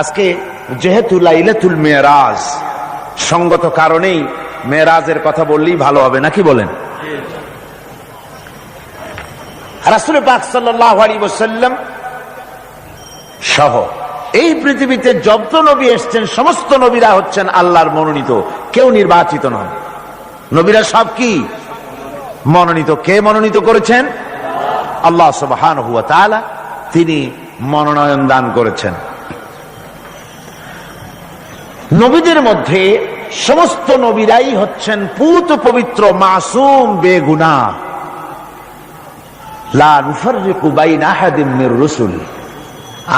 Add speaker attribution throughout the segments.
Speaker 1: আজকে যেহেতু লাইলাতুল মেরাজ, সঙ্গত কারণেই মেরাজের কথা বললেই ভালো হবে, নাকি বলেন? রাসূল পাক সাল্লাল্লাহু আলাইহি ওয়াসাল্লাম সহ এই পৃথিবীতে যত নবী এসেছেন সমস্ত নবীরা হচ্ছেন আল্লাহর মনোনীত, কেউ নির্বাচিত নন। নবীরা সব কি মনোনীত? কে মনোনীত করেছেন? আল্লাহ সুবহানাহু ওয়া তাআলা, তিনি মনোনয়ন দান করেছেন। নবীদের মধ্যে সমস্ত নবীরাই হচ্ছেন পূত পবিত্র, মাসুম, বেগুনাহ। লা নুফাররিকু বাইনা আহাদিন মির রুসুলি,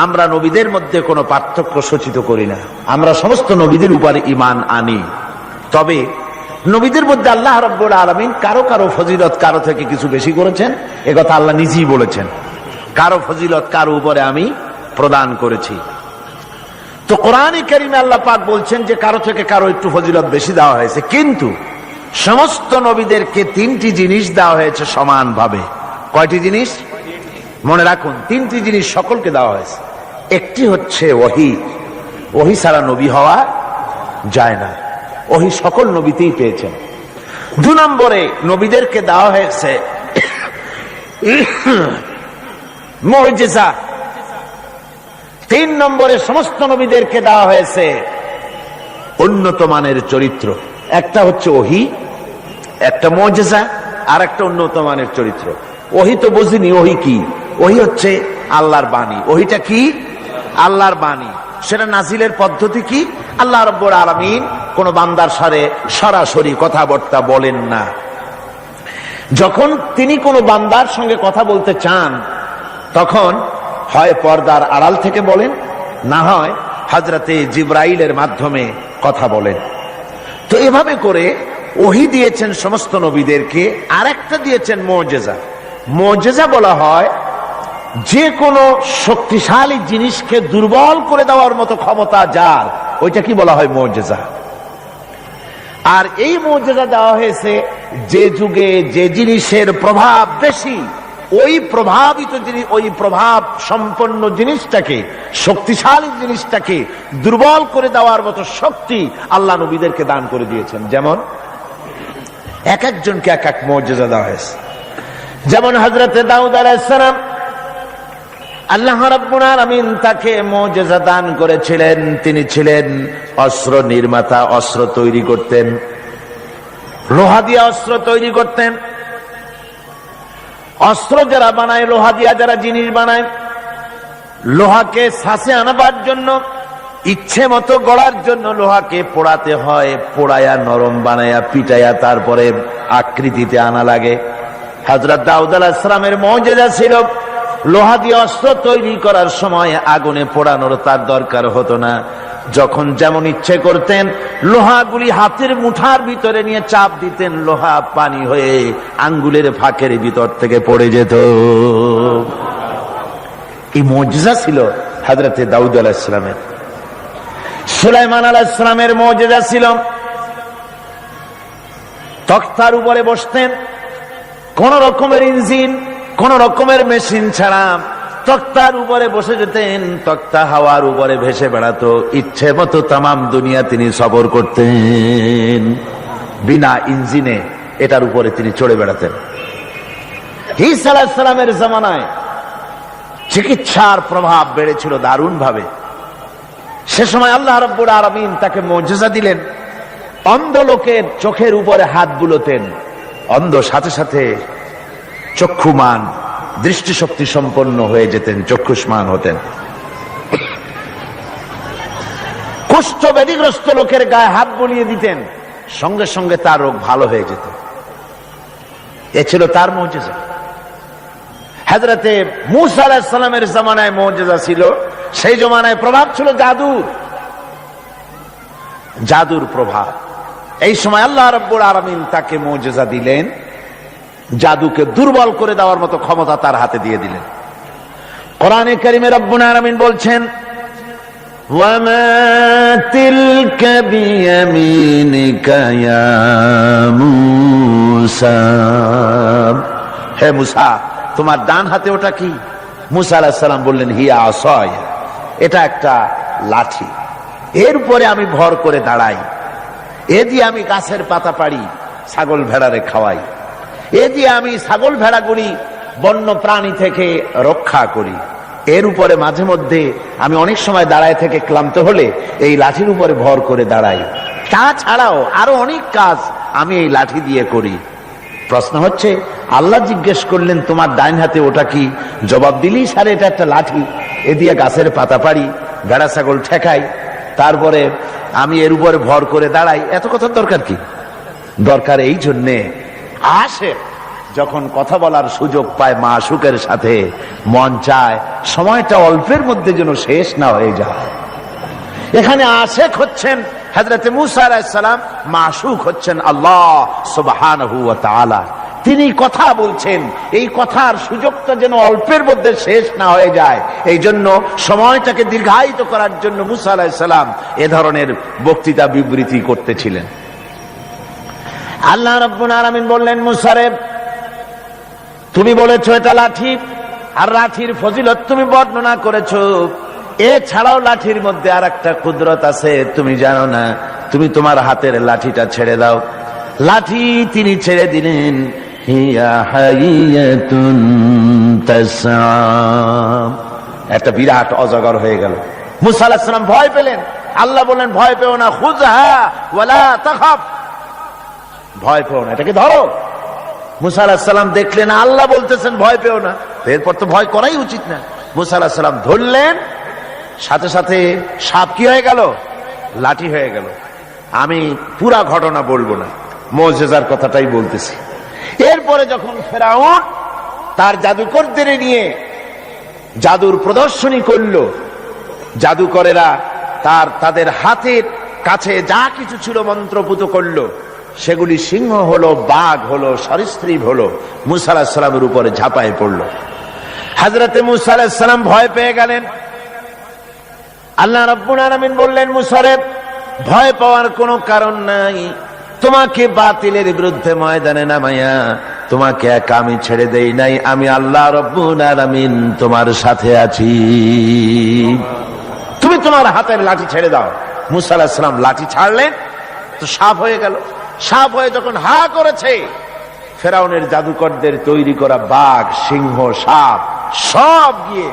Speaker 1: আমরা নবীদের মধ্যে কোনো পার্থক্য সূচিত করি না, আমরা সমস্ত নবীদের উপরে ঈমান আনি। তবে নবীদের মধ্যে আল্লাহ রাব্বুল আলামিন কারো কারো ফজিলত কারো থেকে কিছু বেশি করেছেন, একথা আল্লাহ নিজেই বলেছেন, কারো ফজিলত কারো উপরে আমি প্রদান করেছি। তো কোরআনে কারীমে আল্লাহ পাক বলছেন যে কারো থেকে কারো একটু ফজিলত বেশি দেওয়া হয়েছে, কিন্তু সমস্ত নবীদেরকে তিনটি জিনিস দেওয়া হয়েছে সমানভাবে। কয়টি জিনিস? মনে রাখুন, তিনটি জিনিস সকলকে দেওয়া হয়েছে। একটি হচ্ছে ওহী, ওহী ছাড়া নবী হওয়া যায় না, ওহী সকল নবীতেই পেয়েছেন। 2 নম্বরে নবীদেরকে দেওয়া হয়েছে মুজিজা। 3 নম্বরে সমস্ত নবীদেরকে দেওয়া হয়েছে উন্নত মানের চরিত্র। একটা হচ্ছে ওহী, একটা মুজিজা, আর একটা উন্নত মানের চরিত্র। ওহী তো বুঝিনি, ওহী কি? ওহী হচ্ছে আল্লাহর বাণী। ওহীটা কি? আল্লাহর বাণী। সেটা নাজিলের পদ্ধতি কি? আল্লাহ রাব্বুল আলামিন কোন বান্দার সাথে সরাসরি কথাবার্তা বলেন না। যখন তিনি কোন বান্দার সঙ্গে কথা বলতে চান, তখন হয় পর্দার আড়াল থেকে বলেন, না হয় হযরতে জিবরাইলের মাধ্যমে কথা বলেন। তো এভাবে করে ওহী দিয়েছেন সমস্ত নবীদেরকে। আর একটা দিয়েছেন মুজিজা। মুজিজা বলা হয় যে কোনো শক্তিশালী জিনিসকে দুর্বল করে দেওয়ার মতো ক্ষমতা যার, ওইটা কি বলা হয়? মুজিজা। আর এই মুজিজা দেওয়া হয়েছে যে যুগে যে জিনিসের প্রভাব বেশি, ওই প্রভাবিত জিনিস, ওই প্রভাব সম্পন্ন জিনিসটাকে, শক্তিশালী জিনিসটাকে দুর্বল করে দেওয়ার মতো শক্তি আল্লাহ নবীদেরকে দান করে দিয়েছেন। যেমন এক একজনকে এক এক মুজিজা দেওয়া হয়েছে। যেমন হযরতে দাউদ আলাইহিস সালাম, আল্লাহ রাব্বুল আলামিন তাকে মুজিজা দান করেছিলেন। তিনি ছিলেন অস্ত্র নির্মাতা, অস্ত্র তৈরি করতেন, লোহা দিয়ে অস্ত্র তৈরি করতেন। অস্ত্র যারা বানায়, লোহা দিয়া যারা জিনিস বানায়, লোহাকে শ্বাসে আনাবার জন্য, ইচ্ছে মতো গড়ার জন্য লোহাকে পোড়াতে হয়, পোড়ায়া নরম বানায়া পিটায়া তারপরে আকৃতিতে আনা লাগে। হযরত দাউদ আলাইহিস সালামের মুজিজা ছিল লোহা দিয়ে অস্ত্র তৈরি করার সময় আগুনে পোড়ানোর তার দরকার হতো না। যখন যেমন ইচ্ছে করতেন লোহাগুলি হাতের মুঠার ভিতরে নিয়ে চাপ দিতেন, লোহা পানি হয়ে আঙ্গুলের ফাঁকের ভিতর থেকে পড়ে যেত। এই মুজিজা ছিল হযরতে দাউদ আলাইহিস সালামের। সুলাইমান আলাইহিস সালামের মুজিজা ছিল তক্তার উপরে বসতেন, কোন রকমের ইঞ্জিন, কোন রকমের মেশিন ছাড়া তক্তার উপরে বসে যেতেন, তক্তা হাওয়ার উপরে ভেসে বেড়াতো, ইচ্ছে মতো তামাম দুনিয়া তিনি সফর করতেন, বিনা ইঞ্জিনে এটার উপরে তিনি চড়ে বেড়াতেন। ঈসা আলাইহিস সালামের জামানায় চিকিৎসার প্রভাব বেড়েছিল দারুণ ভাবে। সে সময় আল্লাহ রাব্বুল আলামিন তাকে মুজিজা দিলেন, অন্ধ লোকের চোখের উপরে হাত বুলোতেন, অন্ধ সাথে সাথে চক্ষুমান, দৃষ্টিশক্তি সম্পন্ন হয়ে যেতেন, চক্ষুষ্মান হতেন। কুষ্ঠ ব্যাধিগ্রস্ত লোকের গায়ে হাত বুলিয়ে দিতেন, সঙ্গে সঙ্গে তার রোগ ভালো হয়ে যেত। এ ছিল তার মুজিজা। হযরতে মূসা আলাইহিস সালামের জামানায় মুজিজা ছিল, সেই জামানায় প্রভাব ছিল জাদুর প্রভাব। এই সময় আল্লাহ রাব্বুল আলামিন তাকে মুজিজা দিলেন, জাদুকে দুর্বল করে দেওয়ার মতো ক্ষমতা তার হাতে দিয়ে দিলেন। কোরআনে কারীমে রব্বুল আলামিন বলছেন, ওয়ামা তিলকা বিয়ামিনিকা ইয়া মূসা, হে মূসা তোমার ডান হাতে ওটা কি? মূসা আলাইহিস সালাম বললেন, হিয়া আসায়া, এটা একটা লাঠি, এরপরে আমি ভর করে দাঁড়াই, এ দিয়ে আমি গাছের পাতা পাড়ি, ছাগল ভেড়ারে খাওয়াই, এ দিয়ে আমি ছাগল ভেড়াগুলি বন্য প্রাণী থেকে রক্ষা করি। এর উপরে মাঝে মধ্যে আমি অনেক সময় দাঁড়ায় থেকে ক্লান্ত হলে এই লাঠির উপরে ভর করে দাঁড়াই। তাছাড়াও আরো অনেক কাজ আমি এই লাঠি দিয়ে করি। প্রশ্ন হচ্ছে, আল্লাহ জিজ্ঞেস করলেন তোমার ডাইন হাতে ওটা কি? জবাব দিলেই সারে এটা একটা লাঠি, এ দিয়ে গাছের পাতা পাড়ি, ভেড়া ছাগল ঠেকাই, তারপরে আমি এর উপরে ভর করে দাঁড়াই। এত কথার দরকার কি? দরকার এই জন্যে আসে যখন কথা বলার সুযোগ পায় মাশূকের সাথে, মন চায় সময়টা অল্পের মধ্যে যেন শেষ না হয়ে যায়। এখানে আশেক হচ্ছেন হযরত মূসা আলাইহিস সালাম, মাশূক হচ্ছেন আল্লাহ সুবহানাহু ওয়া তাআলা। তিনি কথা বলছেন, এই কথার সুযোগটা যেন অল্পের মধ্যে শেষ না হয়ে যায়, এই জন্য সময়টাকে দীর্ঘায়িত করার জন্য মূসা আলাইহিস সালাম এ ধরনের বক্তৃতা বিবৃতি করতেছিলেন। আল্লাহ রাব্বুল আলামিন বললেন, মূসা রে, তুমি বলেছো এটা লাঠি, আর লাঠির ফজিলত তুমি বর্ণনা করেছো। এছাড়াও লাঠির মধ্যে আর একটা কুদরত আছে, তুমি জানো না? তুমি তোমার হাতের লাঠিটা ছেড়ে দাও। লাঠি তিনি ছেড়ে দিলেন, হিয়া হাইয়াতুন তাসআ, একটা বিরাট অজগর হয়ে গেল। মূসা আলাইহিস সালাম ভয় পেলেন। আল্লাহ বললেন, ভয় পেও না, খুযহা ওয়ালা তাখাফ, ভয় পেও না, এটাকে ধরো। মূসা আলাইহিস সালাম দেখলেন আল্লাহ বলতেছেন ভয় পেও না, এরপর তো ভয় করাই উচিত না। মূসা আলাইহিস সালাম ধরলেন, সাথে সাথে সাপ কি হয়ে গেল? লাঠি হয়ে গেল। আমি পুরা ঘটনা বলবো না, মুজিজার কথাটাই বলতেছি। এরপরে যখন ফেরাউন তার জাদুকরদের নিয়ে জাদুর প্রদর্শনী করলো, জাদুকরেরা তাদের হাতের কাছে যা কিছু ছিল মন্ত্রপুত করলো, সেগুলি সিংহ হলো, বাঘ হলো, সরীসৃপ হলো, মূসা আলাইহিস সালামের উপরে ঝাঁপায় পড়লো। হযরত মূসা আলাইহিস সালাম ভয় পেয়ে গেলেন। আল্লাহ রাব্বুল আলামিন বললেন, মূসা রে, ভয় পাওয়ার কোনো কারণ নাই, তোমাকে বাতিলের বিরুদ্ধে ময়দানে নামাইয়া তোমাকে একা আমি ছেড়ে দেই নাই, আমি আল্লাহ রাব্বুল আলামিন তোমার সাথে আছি, তুমি তোমার হাতের লাঠি ছেড়ে দাও। মূসা আলাইহিস সালাম লাঠি ছাড়লেন, তো সাপ হয়ে গেল। সাপ হয়ে যখন হা করেছে, ফেরাউনের জাদুকরদের তৈরি করা বাঘ, সিংহ, সাপ সব গিয়ে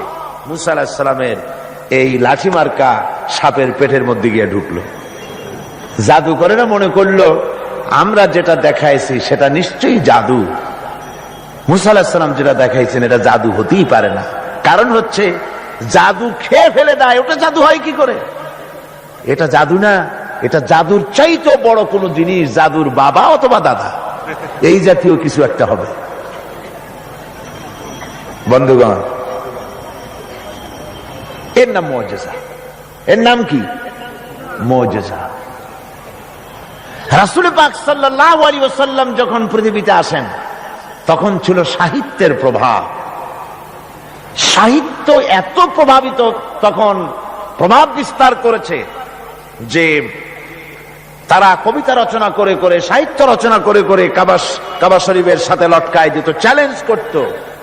Speaker 1: মূসা আলাইহিস সালামের এই লাঠি মার্কা সাপের পেটের মধ্যে গিয়ে ঢুকলো। জাদুকরেরা মনে করলো আমরা যেটা দেখাইছি সেটা নিশ্চয়ই জাদু। মূসা আলাইহিস সালাম যেটা দেখাইছেন এটা জাদু হতেই পারে না, কারণ হচ্ছে জাদু খেয়ে ফেলে দেয়, ওটা জাদু হয় কি করে? এটা জাদু না, এটা জাদুর চাইতে বড় কোন জিনিস, জাদুর বাবা অথবা দাদা, এই জাতীয় কিছু একটা হবে। বন্ধুগণ, এর নাম মুজিজা। এর নাম কি? মুজিজা। রাসূল পাক সাল্লাল্লাহু আলাইহি ওয়াসাল্লাম যখন পৃথিবীতে আসেন, তখন ছিল সাহিত্যের প্রভাব। সাহিত্য এত প্রভাবিত, তখন প্রভাব বিস্তার করেছে যে তারা কবিতা রচনা করে করে, সাহিত্য রচনা করে করে কাবা শরীফের সাথে লটকায় দিত, চ্যালেঞ্জ করত,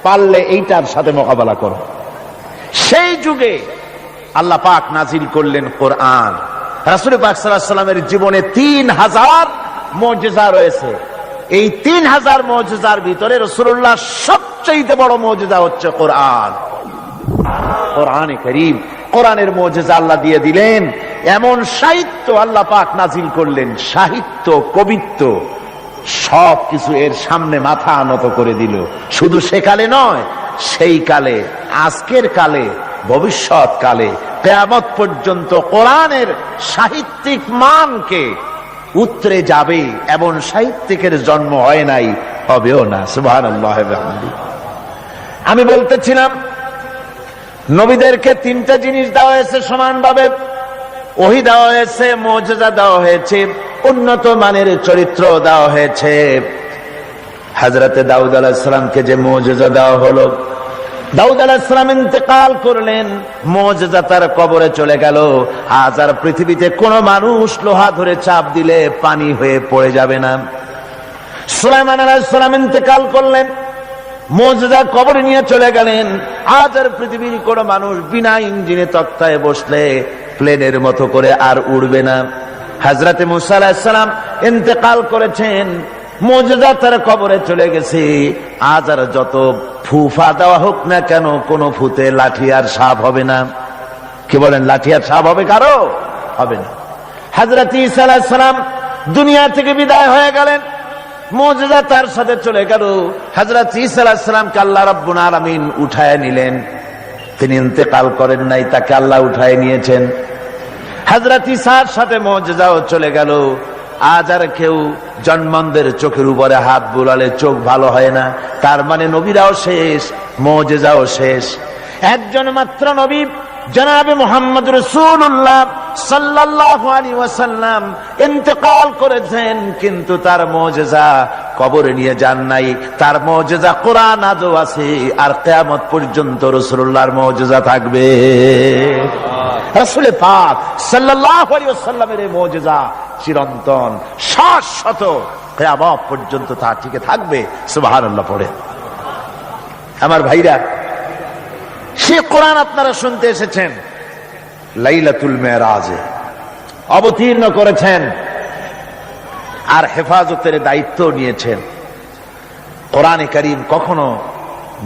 Speaker 1: পারলে এইটার সাথে মোকাবেলা করো। সেই যুগে আল্লাহ পাক নাজিল করলেন কোরআন। রাসূল পাক সাল্লাল্লাহু আলাইহি ওয়াসাল্লামের জীবনে ৩০০০ মুজিজা রয়েছে। এই ৩০০০ মুজিজার ভিতরে রাসূলুল্লাহ সবচেয়ে বড় মুজিজা হচ্ছে কোরআন। কোরআনে কারীম, কোরআনের মুজিজা আল্লাহ দিয়ে দিলেন। এমন সাহিত্য আল্লাহ পাক নাজিল করলেন, সাহিত্য, কবিত্ব সবকিছু এর সামনে মাথা নত করে দিল। শুধু সেকালে নয়, সেই কালে, আজকের কালে, ভবিষ্যৎ কালে, কিয়ামত পর্যন্ত কোরআনের সাহিত্যিক মানকে উতরে যাবে, এমন সাহিত্যিকের জন্ম হয় নাই, হবেও না। সুবহানাল্লাহ। আমি বলতেছিলাম, নবীদেরকে ৩টা জিনিস দেওয়া হয়েছে সমানভাবে। ওহী দেওয়া হয়েছে, মুজিজা দেওয়া হয়েছে, উন্নত মানের চরিত্র দেওয়া হয়েছে। হযরতে দাউদ আলাইহিস সালামকে যে মুজিজা দেওয়া হলো, দাউদ আলাইহিস সালাম ইন্তেকাল করলেন, মুজিজা তার কবরে চলে গেল। আজ আর পৃথিবীতে কোন মানুষ লোহা ধরে চাপ দিলে পানি হয়ে পড়ে যাবে না। সুলাইমান আলাইহিস সালাম ইন্তেকাল করলেন, মুজিজা কবরে নিয়ে চলে গেলেন। আজ আর পৃথিবীর কোন মানুষ বিনা ইঞ্জিনে তক্তায় বসলে প্লেনের মতো করে আর উড়বে না। হযরতে মুসা আলাইহিস সালাম ইন্তেকাল করেছেন, মুজিজা তার কবরে চলে গেছে। আজ আর যত ফুফা দেওয়া হোক না কেন, কোন ফুতে লাঠি আর সাপ হবে না। কি বলেন, লাঠি আর সাপ হবে কারো? হবে না। হযরত ঈসা আলাইহিস সালাম দুনিয়া থেকে বিদায় হয়ে গেলেন, মুজিজা তার সাথে চলে গেল। হযরত ঈসা আলাইহিস সালামকে আল্লাহ রাব্বুল আলামিন উঠায় নিলেন। তিনি ইন্তেকাল করেন নাই, তাকে আল্লাহ উঠায় নিয়েছেন। হযরত ঈসার সাথে মুজিজাও চলে গেল। আজ আর কেউ জন্মদের চোখের উপরে হাত বুলালে চোখ ভালো হয় না। তার মানে নবীরাও শেষ, মুজিজাও শেষ। একজন মাত্র নবী জনাবে মুহাম্মদ রাসূলুল্লাহ সাল্লাল্লাহু আলাইহি ওয়াসাল্লাম ইন্তেকাল করেছেন, কিন্তু তার মুজিজা কবরে নিয়ে যান নাই। তার মুজিজা কোরআন আজও আছে, আর কিয়ামত পর্যন্ত রাসূলুল্লাহর মুজিজা থাকবে। রাসূল পাক সাল্লাল্লাহু আলাইহি ওয়াসাল্লামের এই মুজিজা চিরন্তন, শাশ্বত, কিয়ামত পর্যন্ত তা টিকে থাকবে। সুবহানাল্লাহ পড়ে। আমার ভাইরা, সে কোরআন আপনারা শুনতে এসেছেন, লাইলাতুল মেরাজে অবতীর্ণ করেছেন, আর হেফাজতের দায়িত্ব নিয়েছেন। কোরআনে কারীম কখনো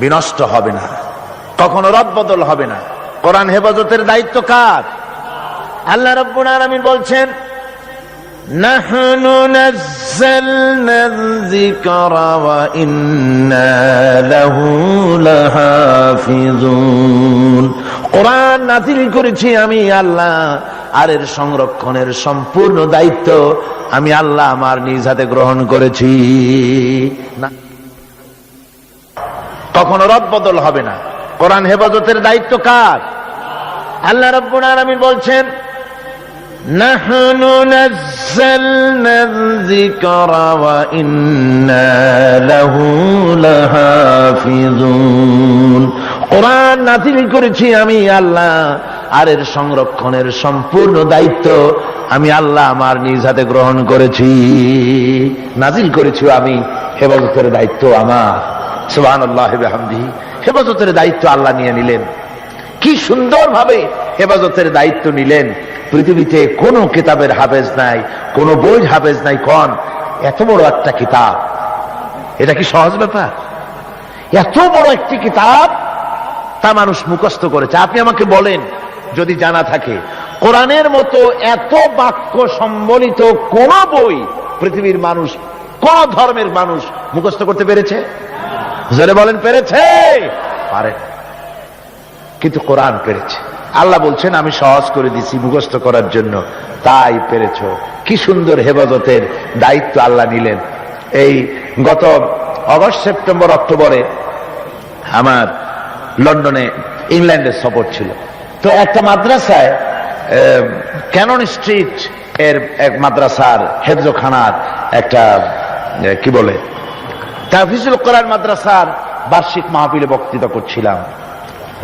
Speaker 1: বিনষ্ট হবে না, কখনো রদবদল হবে না। কোরআন হেফাজতের দায়িত্ব কার? আল্লাহ রাব্বুল আলামিন বলছেন, নাহনু নাযালনা যিকরা ওয়া ইন্না লাহু লাহাফিজুন। কোরআন নাযিল করেছি আমি আল্লাহ, আর এর সংরক্ষণের সম্পূর্ণ দায়িত্ব আমি আল্লাহ আমার নিজ হাতে গ্রহণ করেছি। না, কখনো রদবদল হবে না। কোরআন হেফাজতের দায়িত্ব কার? আল্লাহ রাব্বুল আলামিন বলছেন, নাহনু নাযালনা যিকরা ওয়া ইন্না লাহু লাহাফিজুন। কোরআন নাযিল করেছি আমি আল্লাহ, আর এর সংরক্ষণের সম্পূর্ণ দায়িত্ব আমি আল্লাহ আমার নিজ হাতে গ্রহণ করেছি। নাযিল করেছি আমি, হেফাজতের দায়িত্ব আমার। সুবহানাল্লাহি ওয়া বিহামদিহি। হেফাজতের দায়িত্ব আল্লাহ নিয়ে নিলেন। কি সুন্দর ভাবে হেফাজতের দায়িত্ব নিলেন। পৃথিবীতে কোন কিতাবের হাফেজ নাই, কোন বই হাফেজ নাই। কোন এত বড় একটা কিতাব, এটা কি সহজ ব্যাপার? এত বড় একটি কিতাব তা মানুষ মুখস্থ করেছে। আপনি আমাকে বলেন, যদি জানা থাকে, কোরআনের মতো এত বাক্য সম্বলিত কোন বই পৃথিবীর মানুষ, কোন ধর্মের মানুষ মুখস্থ করতে পেরেছে? জোরে বলেন, পেরেছে? পারে, কিন্তু কোরআন পেরেছে। আল্লাহ বলছেন, আমি সহজ করে দিছি মুখস্থ করার জন্য, তাই পেরেছ। কি সুন্দর হেফাজতের দায়িত্ব আল্লাহ নিলেন। এই গত অগস্ট, সেপ্টেম্বর, অক্টোবরে আমার লন্ডনে ইংল্যান্ডের সফর ছিল। তো একটা মাদ্রাসায়, ক্যানন স্ট্রিট এর এক মাদ্রাসার হেফজখানার একটা কি বলে তাহফিজুল কোরআন মাদ্রাসার বার্ষিক মাহফিলে বক্তৃতা করছিলাম।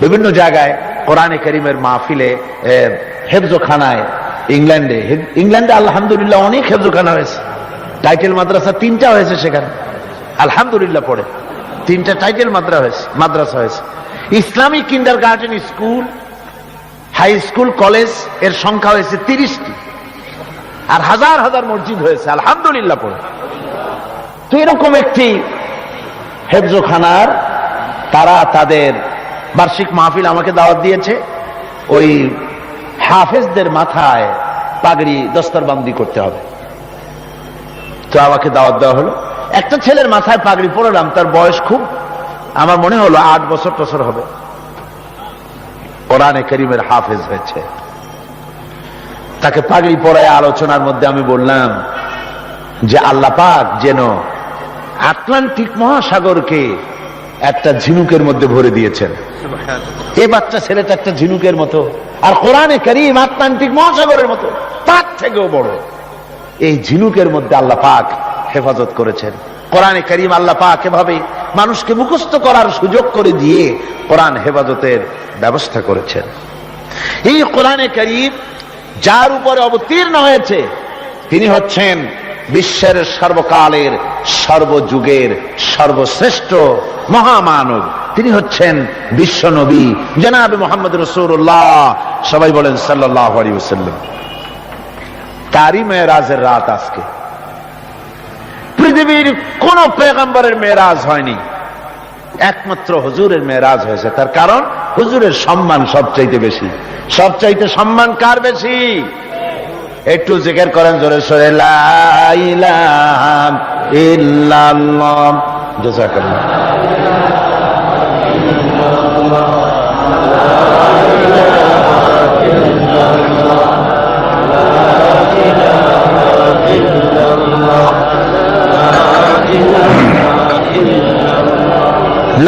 Speaker 1: বিভিন্ন জায়গায় কোরআনে কারীমের মাহফিলে, হেফজখানায় ইংল্যান্ডে আলহামদুলিল্লাহ অনেক হেফজখানা হয়েছে। টাইটেল মাদ্রাসা 3টা হয়েছে সেখানে, আলহামদুলিল্লাহ পড়ে 3টা টাইটেল মাদ্রাসা হয়েছে। Islamic kindergarten school, high school, college এর সংখ্যা হয়েছে 30টি, আর হাজার হাজার মসজিদ হয়েছে, আলহামদুলিল্লাহ পড়ে। তো এরকম একটি হেফজখানার তারা তাদের বার্ষিক মাহফিল আমাকে দাওয়াত দিয়েছে। ওই হাফেজদের মাথায় পাগড়ি দস্তরবন্দি করতে হবে, তো আমাকে দাওয়াত দেওয়া হলো। একটা ছেলের মাথায় পাগড়ি পরালাম, তার বয়স খুব, আমার মনে হলো 8 বছর হবে। কোরআনে কারীমের হাফেজ হয়েছে। তাকে পাগড়ি পরায় আলোচনার মধ্যে আমি বললাম যে আল্লাহ পাক যেন আটলান্টিক মহাসাগরকে একটা ঝিনুকের মধ্যে ভরে দিয়েছেন। এই বাচ্চা ছেলেটা একটা ঝিনুকের মতো, আর কোরআনে কারীম আটলান্টিক মহাসাগরের মতো, তার থেকেও বড়। এই ঝিনুকের মধ্যে আল্লাহ পাক হেফাজত করেছেন। কোরআনে কারীম আল্লাহ পাক এভাবে মানুষকে মুখস্থ করার সুযোগ করে দিয়ে কোরআন হেফাজতের ব্যবস্থা করেছেন। এই কোরআনে কারীম যার উপরে অবতীর্ণ হয়েছে, তিনি হচ্ছেন বিশ্বের সর্বকালের, সর্বযুগের সর্বশ্রেষ্ঠ মহামানব তিনি হচ্ছেন বিশ্ব নবী জনাব মুহাম্মদ রাসূলুল্লাহ, সবাই বলেন সাল্লাল্লাহু আলাইহি ওয়াসাল্লাম। তারই মেরাজের রাত আজকে। পৃথিবীর কোন পয়গম্বরের মেরাজ হয়নি, একমাত্র হুজুরের মেরাজ হয়েছে। তার কারণ হুজুরের সম্মান সবচাইতে বেশি। সবচাইতে সম্মান কার বেশি? একটু জিকির করেন জোরে সোরে, লা ইলাহা ইল্লাল্লাহ। জাযাকাল্লাহ।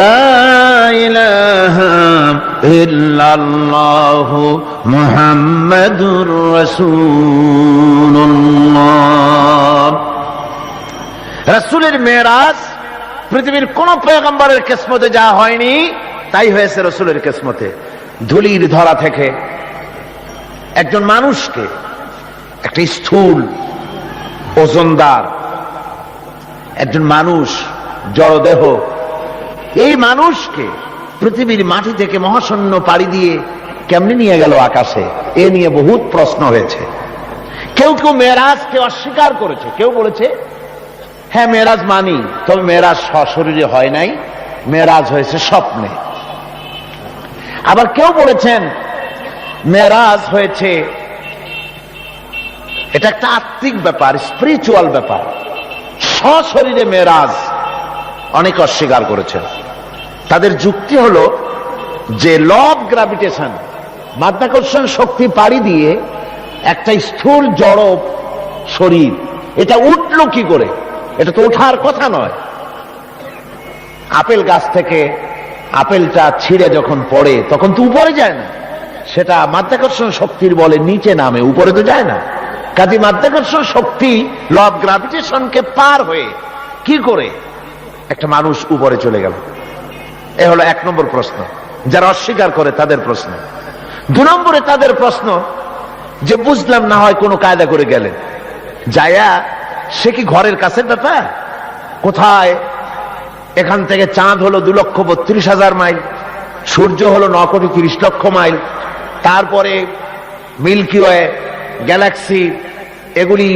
Speaker 1: লা ইলাহা ইল্লাল্লাহু মুহাম্মাদুর রাসূলুল্লাহ। রাসূলের মেরাজ পৃথিবীর কোন পয়গম্বরের কিসমতে যা হয়নি তাই হয়েছে রাসূলের কিসমতে। ধুলির ধরা থেকে একজন মানুষকে, একটা স্থূল ওজনদার একজন মানুষ, জড়দেহ, এই মানুষকে পৃথিবীর মাটি থেকে মহাশূন্য পাড়ি দিয়ে কেমনে নিয়ে গেল আকাশে, এ নিয়ে বহুত প্রশ্ন হয়েছে। কেউ কেউ মেরাজকে অস্বীকার করেছে, কেউ বলেছে হ্যাঁ মেরাজ মানি, তবে মেরাজ সশরীরে হয় নাই, মেরাজ হয়েছে স্বপ্নে। আবার কেউ বলেছেন মেরাজ হয়েছে, এটা একটা আত্মিক ব্যাপার, স্পিরিচুয়াল ব্যাপার, সশরীরে মেরাজ। অনেকে অস্বীকার করেছেন। তাদের যুক্তি হলো যে ল অফ গ্রাভিটেশন, মাধ্যাকর্ষণ শক্তি পাড়ি দিয়ে একটা স্থূল জড় শরীর, এটা উঠলো কি করে? এটা তো ওঠার কথা নয়। আপেল গাছ থেকে আপেলটা ছিঁড়ে যখন পড়ে তখন তো উপরে যায় না, সেটা মাধ্যাকর্ষণ শক্তির বলে নিচে নামে, উপরে তো যায় না। কাজে মাধ্যাকর্ষণ শক্তি ল অফ গ্রাভিটেশনকে পার হয়ে কি করে একটা মানুষ উপরে চলে গেল? এ হলো এক নম্বর প্রশ্ন, যারা অস্বীকার করে তাদের প্রশ্ন। দু নম্বরে তাদের প্রশ্ন যে বুঝলাম না হয় কোনো কায়দা করে গেলেন, যায়া সে কি ঘরের কাছের ব্যাপার? কোথায়? এখান থেকে চাঁদ হলো 2,32,000 মাইল, সূর্য হলো 9,30,00,000 মাইল, তারপরে মিল্কি ওয়ে, গ্যালাক্সি, এগুলি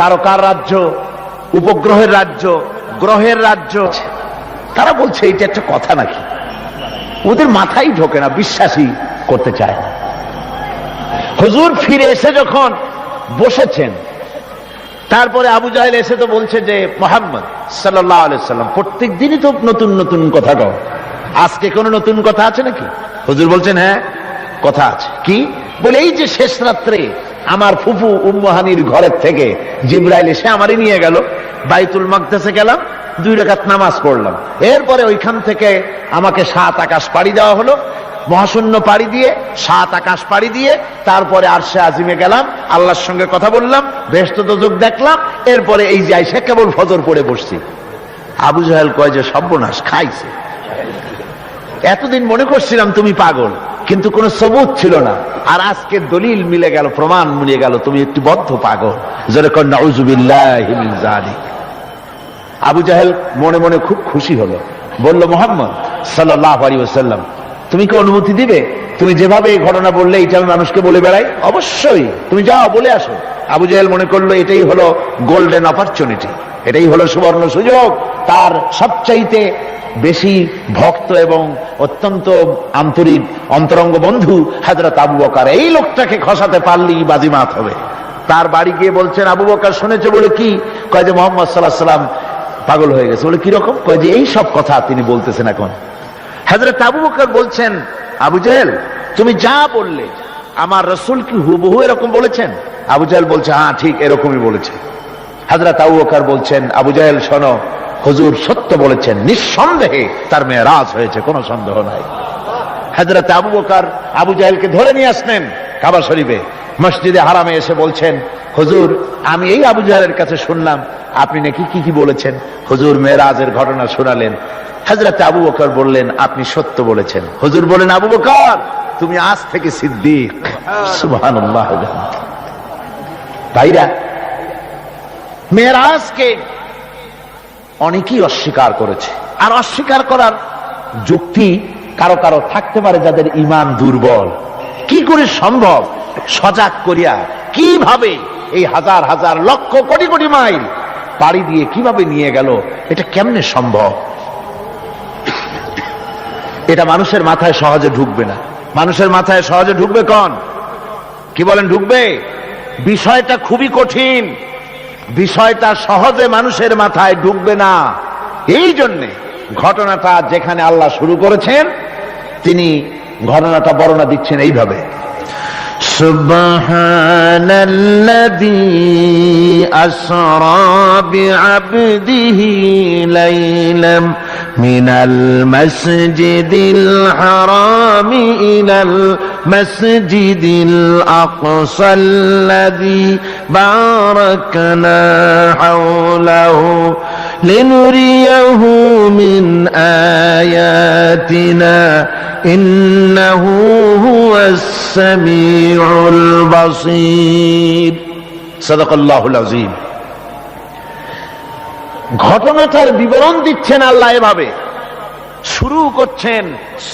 Speaker 1: তারকার রাজ্য, উপগ্রহের রাজ্য, গ্রহের রাজ্য। তারা বলছে এটা একটা কথা নাকি? ওদের মাথায় ঢোকে না, বিশ্বাসই করতে চায় না। হুজুর ফিরে এসে যখন বসেছেন, তারপরে আবু জাহেল এসে তো বলছে যে মুহাম্মদ সাল্লাল্লাহু আলাইহি সাল্লাম প্রত্যেক দিনই তো নতুন নতুন কথা কও, আজকে কোনো নতুন কথা আছে নাকি? হুজুর বলছেন হ্যাঁ কথা আছে। কি বলে? এই যে শেষ রাত্রে আমার ফুফু উম্মু হানির ঘরের থেকে জিবরাইল এসে আমারই নিয়ে গেল, বাইতুল মাকদাসে গেলাম, 2 রাকাত নামাজ পড়লাম, এরপরে ওইখান থেকে আমাকে 7 আকাশ পাড়ি দেওয়া হলো, মহাশূন্য পাড়ি দিয়ে 7 আকাশ পাড়ি দিয়ে তারপরে আরশে আজিমে গেলাম, আল্লাহর সঙ্গে কথা বললাম, বেহেশত দোজখ দেখলাম, এরপরে এই যে আইসা কেবল ফজর পড়ে বসছি। আবু জাহেল কয় যে সর্বনাশ খাইছে, এতদিন মনে করছিলাম তুমি পাগল, কিন্তু কোনো সবুত ছিল না, আর আজকে দলিল মিলে গেল, প্রমাণ মিলে গেল তুমি একটি বদ্ধ পাগল। যারা কয় নাউযুবিল্লাহি মিন যালিক। আবু জাহেল মনে মনে খুব খুশি হলো, বলল মুহাম্মদ সাল্লাল্লাহু আলাইহি ওয়াসাল্লাম তুমি কি অনুমতি দিবে? তুমি যেভাবে এই ঘটনা বললে এটা আমি মানুষকে বলে বেড়াই, অবশ্যই তুমি যাও বলে আসো। আবু জাহেল মনে করলো এটাই হলো গোল্ডেন অপরচুনিটি, এটাই হলো সুবর্ণ সুযোগ। তার সবচাইতে বেশি ভক্ত এবং অত্যন্ত আন্তরিক অন্তরঙ্গ বন্ধু হযরত আবু বকর, এই লোকটাকে খসাতে পারলেই বাজিমাত হবে। তার বাড়ি গিয়ে বলছেন আবু বকর শুনেছে বলে কি? কয় যে মুহাম্মদ সাল্লাল্লাহু আলাইহি ওয়াসাল্লাম পাগল হয়ে গেছে। বলে কিরকম? কয় যে এই সব কথা তিনি বলতেছেন এখন। হযরত আবু বকর বলছেন আবু জাহেল তুমি যা বললে আমার রাসূল কি হুবহু এরকম বলেছেন? আবু জাহেল বলছে হ্যাঁ ঠিক এরকমই বলেছে। হযরত আবু বকর বলছেন আবু জাহেল শোনো, হুজুর সত্য বলেছেন, নিঃসন্দেহে তার মেরাজ হয়েছে, কোনো সন্দেহ নাই। হযরত আবু বকর আবু জাহেলকে ধরে নিয়ে আসলেন কাবা শরীফে, মসজিদে হারামে এসে বলছেন হুজুর আমি এই আবু জাহেলের কাছে শুনলাম আপনি নাকি কি কি বলেছেন। হুজুর মেরাজের ঘটনা শোনালেন। হযরত আবু বকর বললেন আপনি সত্য বলেছেন। হুজুর বলেন আবু বকর তুমি আজ থেকে সিদ্দিক। সুবহানাল্লাহ। ভাইরা, মেরাজকে অনেকেই অস্বীকার করেছে, আর অস্বীকার করার যুক্তি কারো কারো থাকতে পারে যাদের ঈমান দুর্বল। কি করে সম্ভব? সজাগ করিয়া কিভাবে এই হাজার হাজার লক্ষ কোটি কোটি মাইল পাড়ি দিয়ে কিভাবে নিয়ে গেল, এটা কেমনে সম্ভব? এটা মানুষের মাথায় সহজে ঢুকবে না। মানুষের মাথায় সহজে ঢুকবে কোন? কি বলেন, ঢুকবে? বিষয়টা খুবই কঠিন, বিষয়টা সহজে মানুষের মাথায় ঢুকবে না। এই জন্যে ঘটনাটা যেখানে আল্লাহ শুরু করেছেন, তিনি ঘটনাটা বর্ণনা দিচ্ছেন এইভাবে, সুবহানাল্লাযী আসরা বিআবদিহি লাইলাম মিনাল মাসজিদিল হারামি ইলাল মাসজিদিল আকসাল্লাযী বারাকনা হাওলাহু লিনুরিয়াহু মিন আয়াতিনা ইন্নাহু হুয়াস সামিউল বাসীর। সাদাকাল্লাহুল আযীম। ঘটনাটার বিবরণ দিচ্ছেন আল্লাহ এভাবে, শুরু করছেন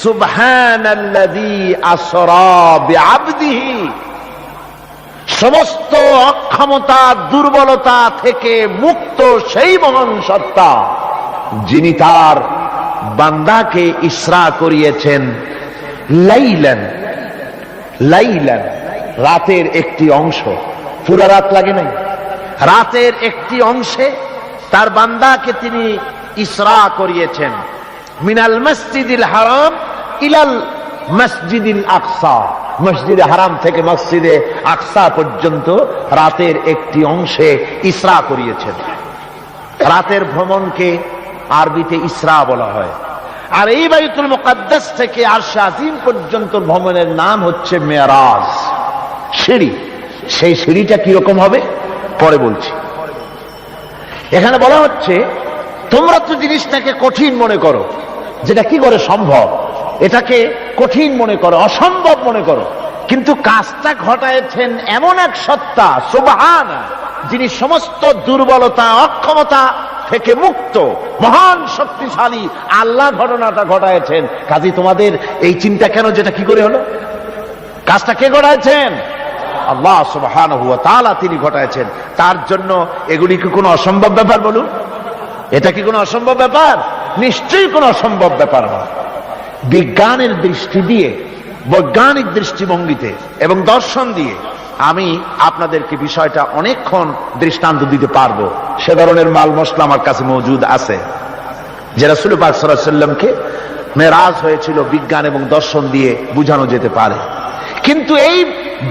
Speaker 1: সুবহানাল্লাযী আসরা বিআবদিহি, সমস্ত অক্ষমতা দুর্বলতা থেকে মুক্ত সেই মহান সত্তা যিনি তার বান্দাকে ইসরা করিয়েছেন লাইলান, লাইলান রাতের একটি অংশ, পুরা রাত লাগে নাই, রাতের একটি অংশে তার বান্দাকে তিনি ইসরা করিয়েছেন, মিনাল মসজিদিল হারাম ইলাল মসজিদিল আকসা, মসজিদে হারাম থেকে মসজিদে আকসা পর্যন্ত রাতের একটি অংশে ইসরা করিয়েছেন। রাতের ভ্রমণকে আরবিতে ইসরা বলা হয়। আর এই বাইতুল মুকাদ্দাস থেকে আরশে আজিম পর্যন্ত ভ্রমণের নাম হচ্ছে মেরাজ, সিঁড়ি। সেই সিঁড়িটা কিরকম হবে পরে বলছি। এখানে বলা হচ্ছে তোমরা তো জিনিসটাকে কঠিন মনে করো, যেটা কি করে সম্ভব, এটাকে কঠিন মনে করো, অসম্ভব মনে করো, কিন্তু কাজটা ঘটায়ছেন এমন এক সত্তা সুবহান, যিনি সমস্ত দুর্বলতা অক্ষমতা থেকে মুক্ত, মহান শক্তিশালী আল্লাহ ঘটনাটা ঘটায়ছেন। কাজী তোমাদের এই চিন্তা কেন, যেটা কি করে হলো? কাজটা কে ঘটায়ছেন? আল্লাহ সুবহানাহু ওয়া তাআলা তিনি ঘটায়ছেন। তার জন্য এগুলি কি কোনো অসম্ভব ব্যাপার? বলুন, এটা কি কোনো অসম্ভব ব্যাপার? নিশ্চয়ই কোনো অসম্ভব ব্যাপার নয়। বিজ্ঞানের দৃষ্টি দিয়ে, বৈজ্ঞানিক দৃষ্টিভঙ্গিতে এবং দর্শন দিয়ে আমি আপনাদেরকে বিষয়টা অনেকক্ষণ দৃষ্টান্ত দিতে পারবো। সে ধরনের মাল মশলা আমার কাছে মজুদ আছে, যে রাসূল পাক সাল্লাল্লাহু আলাইহি ওয়াসাল্লামকে মেরাজ হয়েছিল বিজ্ঞান এবং দর্শন দিয়ে বুঝানো যেতে পারে। কিন্তু এই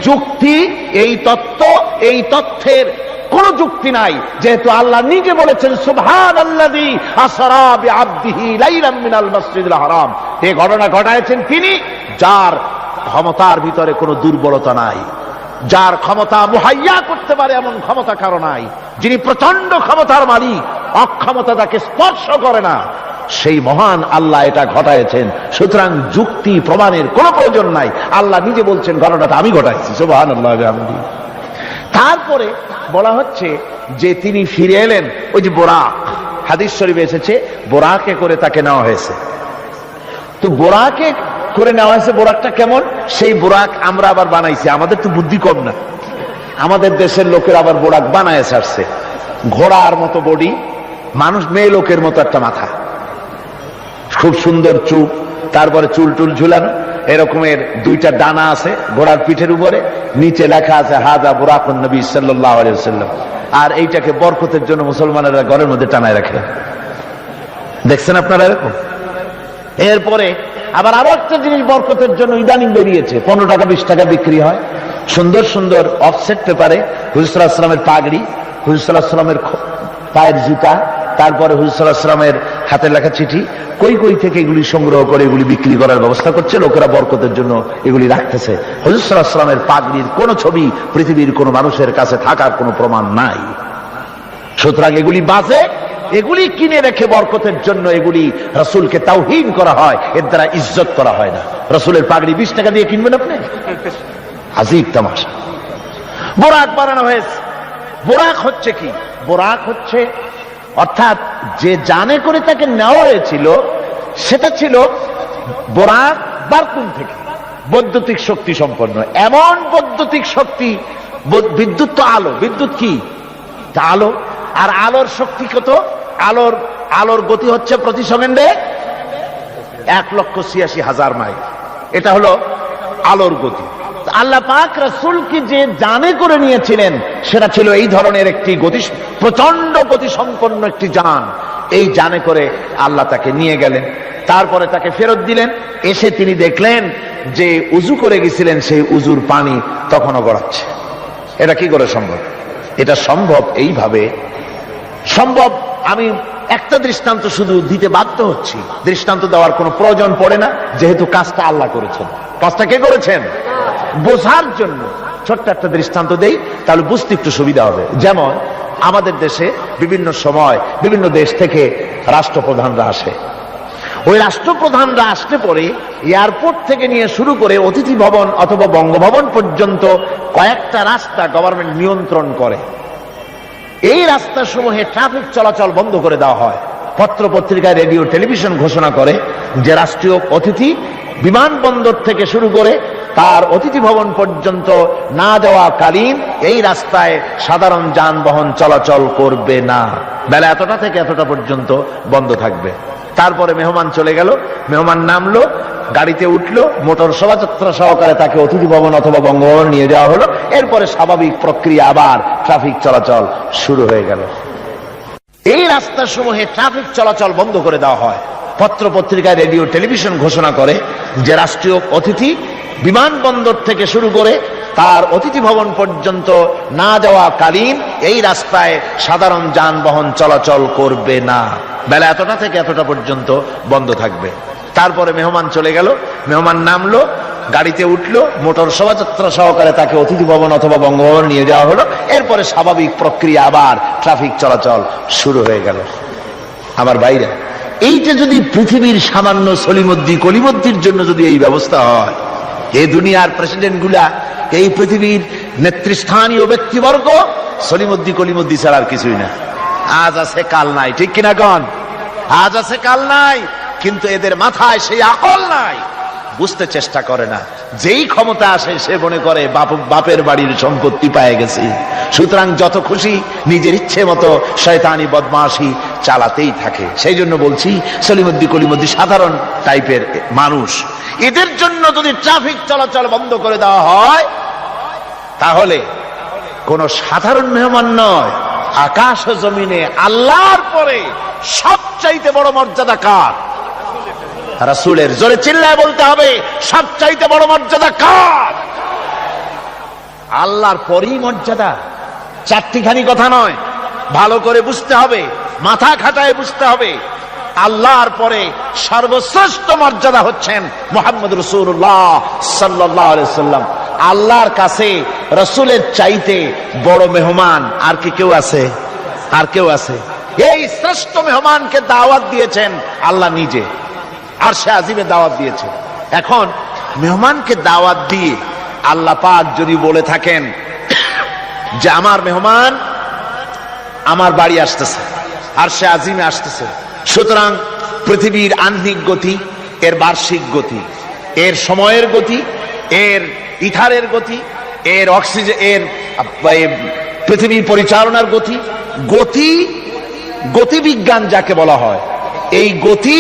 Speaker 1: যুক্তি, এই তত্ত্ব, এই তথ্যের কোন যুক্তি নাই, যেহেতু আল্লাহ নিজে বলেছেন সুবহানাল্লাযী আসরা বিআবদিহি লাইলাম মিনাল মাসজিদিল হারাম। এই ঘটনা ঘটায়ছেন তিনি, যার ক্ষমতার ভিতরে কোনো দুর্বলতা নাই, যার ক্ষমতা মুহাইয়া করতে পারে এমন ক্ষমতা কারো নাই, যিনি প্রচন্ড ক্ষমতার মালিক, অক্ষমতা তাকে স্পর্শ করে না, সেই মহান আল্লাহ এটা ঘটায়ছেন। সুতরাং যুক্তি প্রমাণের কোনো প্রয়োজন নাই, আল্লাহ নিজে বলছেন ঘটনাটা আমি ঘটাইছি। সুবহানাল্লাহ। তারপরে বলা হচ্ছে যে তিনি ফিরে এলেন, ওই যে বোরাক, হাদিস শরীফে এসেছে বোরাকে করে তাকে নেওয়া হয়েছে। তো বোরাকে করে নেওয়া হয়েছে, বোরাকটা কেমন? সেই বোরাক আমরা আবার বানাইছি, আমাদের তো বুদ্ধি কম না, আমাদের দেশের লোকের আবার বোরাক বানায় ছাড়ছে। ঘোড়ার মতো বডি, মানুষ মেয়ে লোকের মতো একটা মাথা, খুব সুন্দর চুপ, তারপরে চুল টুল ঝুলানো, এরকমের দুইটা ডানা আছে ঘোড়ার পিঠের উপরে, নিচে লেখা আছে হাযা বুরাকুন নবী সাল্লাল্লাহু আলাইহি ওয়াসাল্লাম। আর এইটাকে বরকতের জন্য মুসলমানেরা ঘরের মধ্যে টানায় রাখে, দেখছেন আপনারা এরকম। এরপরে আবার আরো একটা জিনিস বরকতের জন্য ইদানিং বেরিয়েছে, 15 টাকা 20 টাকা বিক্রি হয়, সুন্দর সুন্দর অফসেট পেপারে হুজুর সাল্লাল্লাহু আলাইহি ওয়াসাল্লামের পাগড়ি, হুজুর সাল্লাল্লাহু আলাইহি ওয়াসাল্লামের পায়ের জুতা, তারপরে হুজুর সাল্লাল্লাহু আলাইহি ওয়াসাল্লামের হাতের লেখা চিঠি, কই কই থেকে এগুলি সংগ্রহ করে এগুলি বিক্রি করার ব্যবস্থা করছে লোকেরা, বরকতের জন্য এগুলি রাখতেছে। হুজুর সাল্লাল্লাহু আলাইহি ওয়াসাল্লামের পাগড়ির কোন ছবি পৃথিবীর কোন মানুষের কাছে থাকার কোনো প্রমাণ নাই। সুতরাং এগুলি বাজে, এগুলি কিনে রেখে বরকতের জন্য এগুলি রাসূলকে তাওহীন করা হয়, এর দ্বারা ইজ্জত করা হয় না। রাসূলের পাগড়ি 20 টাকা দিয়ে কিনবেন আপনি? আজীব তামাশা। বোরাক বানানো হয়েছে। বোরাক হচ্ছে কি? বোরাক হচ্ছে অর্থাৎ যে জানে করে তাকে নেওয়া হয়েছিল, সেটা ছিল বোরাক বারকুন থেকে বৈদ্যুতিক শক্তি সম্পন্ন। এমন বৈদ্যুতিক শক্তি, বিদ্যুৎ তো আলো, বিদ্যুৎ কি তা আলো, আর আলোর শক্তি কত? আলোর গতি হচ্ছে প্রতি সেকেন্ডে 1,86,000 মাইল। এটা হলো আলোর গতি। আল্লাহ পাক রাসূলকে যে জানে করে নিয়েছিলেন সেটা ছিল এই ধরনের একটি প্রচন্ড গতি সম্পন্ন একটি যান। এই জানে করে আল্লাহ তাকে নিয়ে গেলেন, তারপরে তাকে ফেরত দিলেন। এসে তিনি দেখলেন যে উজু করে গেছিলেন সেই উজুর পানি তখনও গড়াচ্ছে। এটা কি করে সম্ভব? এটা সম্ভব এইভাবে সম্ভব। আমি একটা দৃষ্টান্ত শুধু দিতে বাধ্য হচ্ছি, দৃষ্টান্ত দেওয়ার কোনো প্রয়োজন পড়ে না, যেহেতু কাজটা আল্লাহ করেছেন। কাজটা কে করেছেন? বোঝার জন্য ছোট্ট একটা দৃষ্টান্ত দেই, তাহলে বুঝতে একটু সুবিধা হবে। যেমন আমাদের দেশে বিভিন্ন সময় বিভিন্ন দেশ থেকে রাষ্ট্রপ্রধানরা আসে। ওই রাষ্ট্রপ্রধানরা আসতে পরে এয়ারপোর্ট থেকে নিয়ে শুরু করে অতিথি ভবন অথবা বঙ্গভবন পর্যন্ত কয়েকটা রাস্তা গভর্নমেন্ট নিয়ন্ত্রণ করে। এই রাস্তাসমূহে ট্রাফিক চলাচল বন্ধ করে দেওয়া হয়। পত্র পত্রিকায়, রেডিও, টেলিভিশন ঘোষণা করে যে রাষ্ট্রীয় অতিথি বিমানবন্দর থেকে শুরু করে তার অতিথি ভবন পর্যন্ত না যাওয়াকালীন এই রাস্তায় সাধারণ যানবাহন চলাচল করবে না, বেলা এতটা থেকে এতটা পর্যন্ত বন্ধ থাকবে। তারপরে মেহমান চলে গেল, মেহমান নামলো, গাড়িতে উঠলো, মোটর শোভাযাত্রা সহকারে তাকে অতিথি ভবন অথবা বঙ্গভবন নিয়ে যাওয়া হলো। এরপরে স্বাভাবিক প্রক্রিয়া, আবার ট্রাফিক চলাচল শুরু হয়ে গেল। এই রাস্তাসমূহে ট্রাফিক চলাচল বন্ধ করে দেওয়া হয়। পত্র পত্রিকায়, রেডিও, টেলিভিশন ঘোষণা করে যে রাষ্ট্রীয় অতিথি বিমানবন্দর থেকে শুরু করে তার অতিথি ভবন পর্যন্ত না যাওয়াকালীন এই রাস্তায় সাধারণ যানবাহন চলাচল করবে না, বেলা এতটা থেকে এতটা পর্যন্ত বন্ধ থাকবে। তারপরে মেহমান চলে গেল, মেহমান নামলো, গাড়িতে উঠলো, মোটর শোভাযাত্রা সহকারে তাকে অতিথি ভবন অথবা বঙ্গভবন নিয়ে যাওয়া হলো। এরপরে স্বাভাবিক প্রক্রিয়া, আবার ট্রাফিক চলাচল শুরু হয়ে গেল। আমার ভাইরা, এইটা যদি পৃথিবীর সামান্য সলিমদ্দি কলিমদ্দির জন্য যদি এই ব্যবস্থা হয়, এই দুনিয়ার প্রেসিডেন্ট গুলা, এই পৃথিবীর নেতৃস্থানীয় ব্যক্তিবর্গ সলিমদ্দি কলিমদ্দি ছাড়া আর কিছুই না। আজ আছে কাল নাই, ঠিক কিনা কন? আজ আছে কাল নাই, কিন্তু এদের মাথায় সেই আকল নাই, বুঝতে চেষ্টা করে না। যেই ক্ষমতা আসে সে মনে করে বাপের বাড়ির সম্পত্তি পেয়ে গেছে, সুতরাং যত খুশি নিজের ইচ্ছে মতো শয়তানি বদমাশি চালাতেই থাকে। সেই জন্য বলছি, সলিমদ্দি কলিমদ্দি সাধারণ টাইপের মানুষ, এদের জন্য যদি ট্রাফিক চলাচল বন্ধ করে দেওয়া হয়, তাহলে কোন সাধারণ মেহমান নয়, আকাশ ও জমিনে আল্লাহর পরে সবচাইতে বড় মর্যাদা কার? রাসূলের। জোরে চিল্লায় বলতে হবে, সবচাইতে বড় মর্যাদা কার? আল্লাহর পরেই মর্যাদা। চারটিখানি কথা নয়, ভালো করে বুঝতে হবে, মাথা খাটায় বুঝতে হবে। আল্লাহর পরে সর্বশ্রেষ্ঠ মর্যাদা হচ্ছেন মুহাম্মদ রাসূলুল্লাহ সাল্লাল্লাহু আলাইহি ওয়াসাল্লাম। আল্লাহর কাছে রাসূলের চাইতে বড় মেহমান আর কি কেউ আছে? আর কেউ আছে? এই শ্রেষ্ঠ মেহমানকে দাওয়াত দিয়েছেন আল্লাহ নিজে, আরশে আজিমে দাওয়াত দিয়েছেন। এখন মেহমানকে দাওয়াত দিয়ে আল্লাহ পাক যদি বলে থাকেন যে আমার মেহমান আমার বাড়ি আসতেছে, আরশে আজিমে আসতেছে, সুতরাং পৃথিবীর আহ্নিক গতি, এর বার্ষিক গতি, এর সময়ের গতি, এর ইথারের গতি, এর অক্সিজেন, এর পৃথিবীর পরিচালনার গতি, গতিবিজ্ঞান যাকে বলা হয়, এই গতি,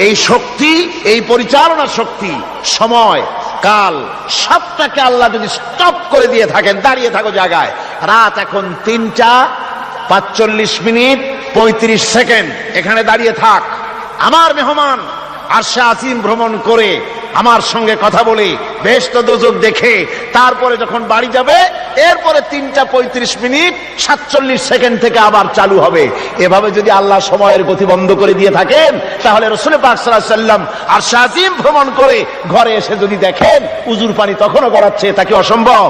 Speaker 1: এই শক্তি, এই পরিচালনার শক্তি, সময়, কাল, সবটাকে আল্লাহ যদি স্টপ করে দিয়ে থাকেন, দাঁড়িয়ে থাকো জায়গায়, রাত এখন 3:45 এখানে দাঁড়িয়ে থাক, আমার মেহমান আরশে আজিম ভ্রমণ করে আমার সঙ্গে কথা বলে বেহেশত দোজখ দেখে তারপরে যখন বাড়ি যাবে, এরপরে 3:35 থেকে আবার চালু হবে। এভাবে যদি আল্লাহ সময়ের গতি বন্ধ করে দিয়ে থাকেন, তাহলে রাসূল পাক সাল্লাল্লাহু আলাইহি ওয়াসাল্লাম আরশে আজিম ভ্রমণ করে ঘরে এসে যদি দেখেন উজুর পানি তখনও গড়াচ্ছে, তা কি অসম্ভব?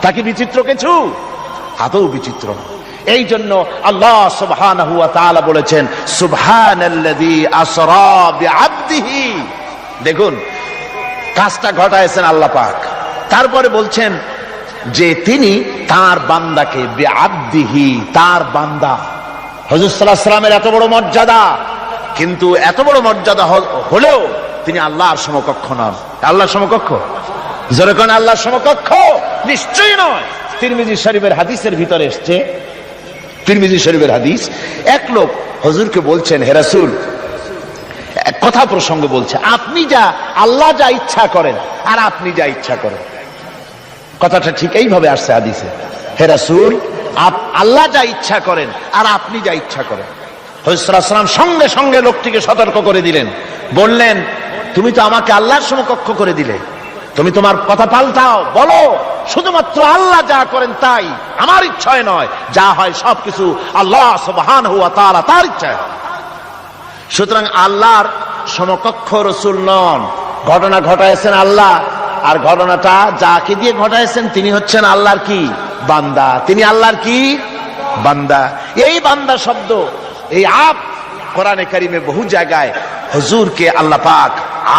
Speaker 1: তা কি বিচিত্র কিছু? আদৌ বিচিত্র না। এই জন্য আল্লাহ সুবহানাহু ওয়া তাআলা বলেছেন, সুবহানাল্লাযী আসরা বিআবদিহি। দেখুন, কাজটা ঘটায়ছেন আল্লাহ পাক, তারপরে বলছেন যে তিনি তার বান্দাকে, বিআবদিহি, তার বান্দা। হুজুর সাল্লাল্লাহু আলাইহি ওয়াসাল্লামের এত বড় মর্যাদা, কিন্তু এত বড় মর্যাদা হলেও তিনি আল্লাহর সমকক্ষ নন। আল্লাহর সমকক্ষ? যেরকম আল্লাহর সমকক্ষ নিশ্চয়ই নয়। তিরমিজি শরীফের হাদিসের ভিতরে এসছে, তিরমিজি শরীফের হাদিস, এক লোক হুজুরকে বলছেন, হে রাসূল, কথা প্রসঙ্গে বলছে, আপনি যা, আল্লাহ যা ইচ্ছা করেন আর আপনি যা ইচ্ছা করেন। কথাটা ঠিক এইভাবে আসছে হাদিসে, হে রাসূল, আল্লাহ যা ইচ্ছা করেন আর আপনি যা ইচ্ছা করেন। হুজুর সাল্লাল্লাহু আলাইহি ওয়াসাল্লাম সঙ্গে সঙ্গে লোকটিকে সতর্ক করে দিলেন, বললেন, তুমি তো আমাকে আল্লাহর সমকক্ষ করে দিলে, তুমি তোমার কথা পাল্টাও, বলো শুধুমাত্র আল্লাহ যা করেন তাই, আমার ইচ্ছায় নয়, যা হয় সবকিছু আল্লাহ সুবহানাহু ওয়া তাআলা তার ইচ্ছায়। সুতরাং আল্লাহর সমকক্ষ রাসূল নন, ঘটনা ঘটাইছেন আল্লাহ, আর ঘটনাটা যাকে দিয়ে ঘটাইছেন তিনি হচ্ছেন আল্লাহর কি বান্দা, তিনি আল্লাহর কি বান্দা। এই বান্দা শব্দ, এই আব, কোরআনে কারিমে বহু জায়গায় হুজুরকে আল্লাহ পাক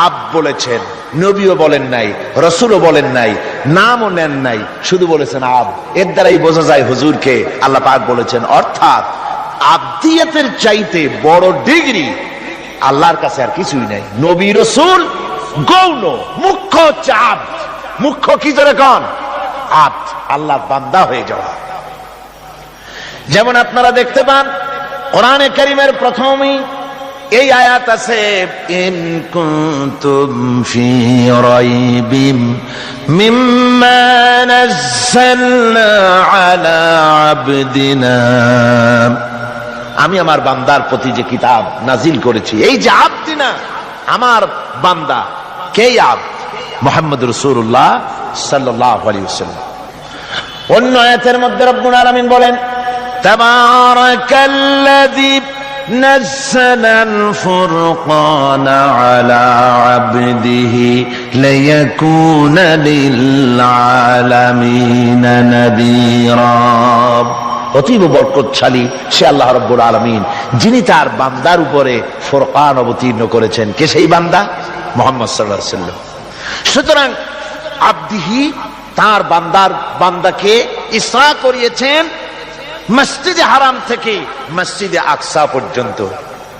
Speaker 1: আব বলেছেন, নবীও বলেন নাই, রাসূলও বলেন নাই, নামও নেন নাই, শুধু বলেছেন আব। এর দ্বারাই বোঝা যায় হুজুরকে আল্লাহ পাক বলেছেন। অর্থাৎ আবদিয়াতের চাইতে বড় ডিগ্রি আল্লাহর কাছে আর কিছুই নাই। নবী রাসূল গৌণ, মুখ্য হচ্ছে আব। মুখ্য কি যেরকম আব, আল্লাহর বান্দা হয়ে যাওয়া। যেমন আপনারা দেখতে পান কোরআনে কারীমের প্রথমেই এই আয়াত আছে, ইন কুনতুম ফি রাইবিম মিম্মা নাযালনা আলা আবদিনা, আমি আমার বান্দার প্রতি যে কিতাব নাজিল করেছি, এই যে আবদিনা, আমার বান্দা, কে আব? মুহাম্মদ রাসূলুল্লাহ সাল্লাল্লাহু আলাইহি ওয়াসাল্লাম। অন্য আয়াতের মধ্যে রব্বুল আলামিন বলেন, তাবারাকাল্লাযী নাযালাল ফুরকানা আলা আবদিহি লিয়াকুনা লিল আলামিনা নাযীরা। অতীব বরকতশালী সে আল্লাহ রাব্বুল আলামিন, যিনি তার বান্দার উপরে ফুরকান অবতীর্ণ করেছেন। কে সেই বান্দা? মুহাম্মদ সাল্লাল্লাহু আলাইহি ওয়াসাল্লাম। সুতরাং আবদিহি, তার বান্দাকে ইসরা করিয়েছেন মসজিদে হারাম থেকে মসজিদে আকসা পর্যন্ত,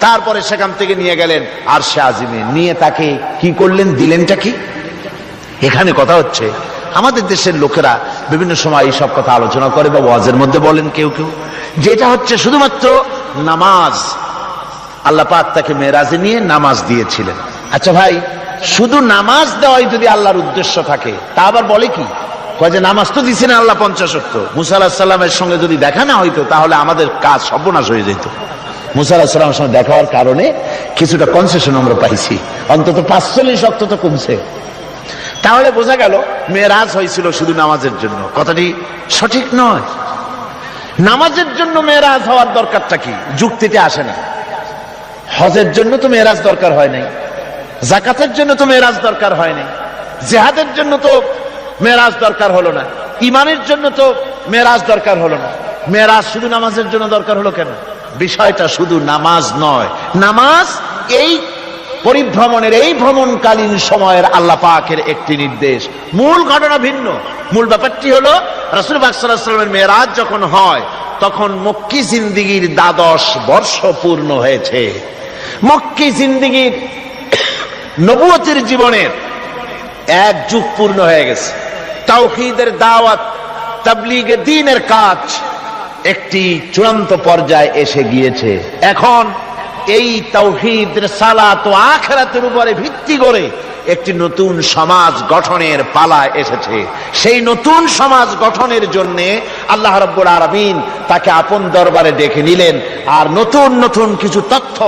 Speaker 1: তারপরে সেখান থেকে নিয়ে গেলেন আরশে আজিমে, নিয়ে তাকে কি করলেন, দিলেনটা কি? এখানে কথা হচ্ছে, আমাদের দেশের লোকেরা বিভিন্ন সময় এইসব কথা আলোচনা করে বা ওয়াজের মধ্যে বলেন কেউ কেউ, যেটা হচ্ছে শুধুমাত্র নামাজ। আল্লাহ পাক তাকে মেরাজে নিয়ে নামাজ দিয়েছিলেন। আচ্ছা ভাই, শুধু নামাজ দেওয়াই যদি আল্লাহর উদ্দেশ্য থাকে, তা আবার বলে কি, কয় যে নামাজ তো দিচ্ছেন আল্লাহ 50 ওয়াক্ত, মুসা আলাইহিস সালামের সঙ্গে যদি দেখা না হইতো তাহলে আমাদের কাজ সর্বনাশ হয়ে যেত। মুসা আলাইহিস সালামের সঙ্গে দেখা হওয়ার কারণে কিছুটা কনসেশন আমরা পাইছি, অন্তত 45 ওয়াক্ত তো কমছে। তাহলে বোঝা গেল মেরাজ হয়েছিল শুধু নামাজের জন্য। কথাটি সঠিক নয়। নামাজের জন্য মেরাজ হওয়ার দরকারটা কি? যুক্তিতে আসে না। হজের জন্য তো মেরাজ দরকার হয় নাই, যাকাতের জন্য তো মেরাজ দরকার হয় নাই, জিহাদের জন্য তো মেরাজ দরকার হলো না, ইমানের জন্য তো মেরাজ দরকার হলো না। মেরাজ শুধু নামাজের জন্য দরকার হলো কেন? বিষয়টা শুধু নামাজ নয়। নামাজ এই পরিভ্রমণের, এই ভ্রমণকালীন সময়ের আল্লাহ পাকের একটি নির্দেশ। মূল ঘটনা ভিন্ন। মূল ব্যাপারটি হলো রাসূল পাক সাল্লাল্লাহু আলাইহি ওয়াসাল্লামের মেরাজ যখন হয় তখন মক্কি জিন্দেগীর 12 বর্ষ পূর্ণ হয়েছে। মক্কি জিন্দেগীর, নবুয়তের জীবনের 1 যুগ পূর্ণ হয়ে গেছে। তাওহীদের দাওয়াত, তাবলীগে দ্বীনের কাজ একটি চূড়ান্ত পর্যায়ে এসে গিয়েছে। এখন এই তাওহীদ, রিসালাত ও আখিরাতের উপরে ভিত্তি করে একটি নতুন সমাজ গঠনের পালা এসেছে। সেই নতুন সমাজ গঠনের জন্য আল্লাহ রাব্বুল আলামিন তাকে আপন দরবারে ডেকে নিলেন, আর নতুন নতুন কিছু তথ্য,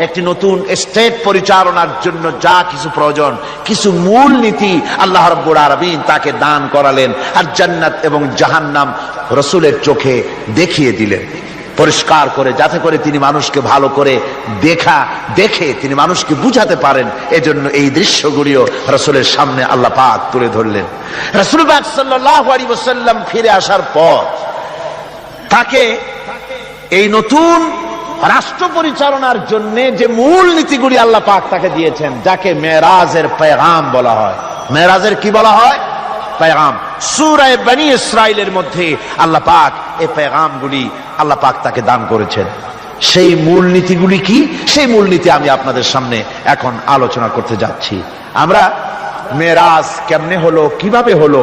Speaker 1: একটি নতুন স্টেট পরিচালনার জন্য যা কিছু প্রয়োজন, কিছু মূল নীতি আল্লাহ রাব্বুল আলামিন তাকে দান করালেন, আর জান্নাত এবং জাহান্নাম রাসূলের চোখে দেখিয়ে দিলেন পরিষ্কার করে, যাতে করে তিনি মানুষকে ভালো করে দেখে তিনি মানুষকে বুঝাতে পারেন। এজন্য এই দৃশ্যগুলিও রাসূলের সামনে আল্লাহ পাক তুলে ধরলেন। রাসূল পাক সাল্লাল্লাহু আলাইহি ওয়াসাল্লাম ফিরে আসার পর তাকে এই নতুন রাষ্ট্র পরিচালনার জন্য যে মূল নীতিগুলি আল্লাহ পাক তাকে দিয়েছেন, যাকে মেরাজের পেগাম বলা হয়। মেরাজের কি বলা হয়? পেগাম। সূরা বনী ইসরাইলের মধ্যে আল্লাহ পাক এই পেগামগুলি আল্লাহ পাক তাকে দান করেছেন। সেই মূলনীতিগুলি কি, সেই মূলনীতি আমি আপনাদের সামনে এখন আলোচনা করতে যাচ্ছি। আমরা মেরাজ কেমনে হলো, কিভাবে হলো,